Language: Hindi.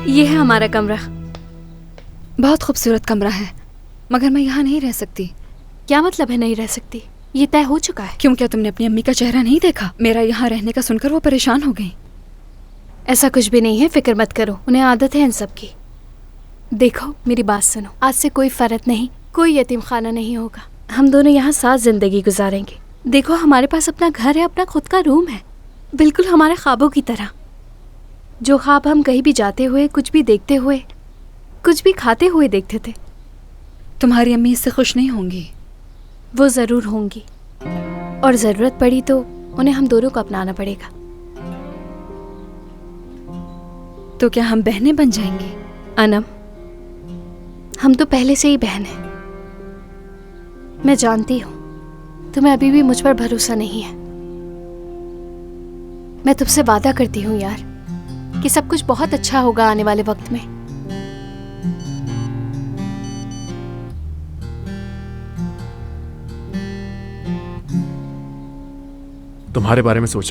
ये है हमारा कमरा। बहुत खूबसूरत कमरा है, मगर मैं यहाँ नहीं रह सकती। क्या मतलब है नहीं रह सकती? ये तय हो चुका है। क्यों, क्या तुमने अपनी अम्मी का चेहरा नहीं देखा? मेरा यहाँ रहने का सुनकर वो परेशान हो गई। ऐसा कुछ भी नहीं है, फिक्र मत करो, उन्हें आदत है इन सब की। देखो मेरी बात सुनो, आज से कोई फर्क नहीं, कोई यतीम खाना नहीं होगा। हम दोनों यहाँ साथ जिंदगी गुजारेंगे। देखो हमारे पास अपना घर है, अपना खुद का रूम है, बिल्कुल हमारे ख्वाबों की तरह। जो ख्वाब हम कहीं भी जाते हुए, कुछ भी देखते हुए, कुछ भी खाते हुए देखते थे। तुम्हारी अम्मी इससे खुश नहीं होंगी। वो ज़रूर होंगी, और ज़रूरत पड़ी तो उन्हें हम दोनों को अपनाना पड़ेगा। तो क्या हम बहनें बन जाएंगी? अनम, हम तो पहले से ही बहन हैं। मैं जानती हूँ तुम्हें अभी भी मुझ पर भरोसा नहीं है। मैं तुमसे वादा करती हूँ यार कि सब कुछ बहुत अच्छा होगा आने वाले वक्त में। तुम्हारे बारे में सोचा,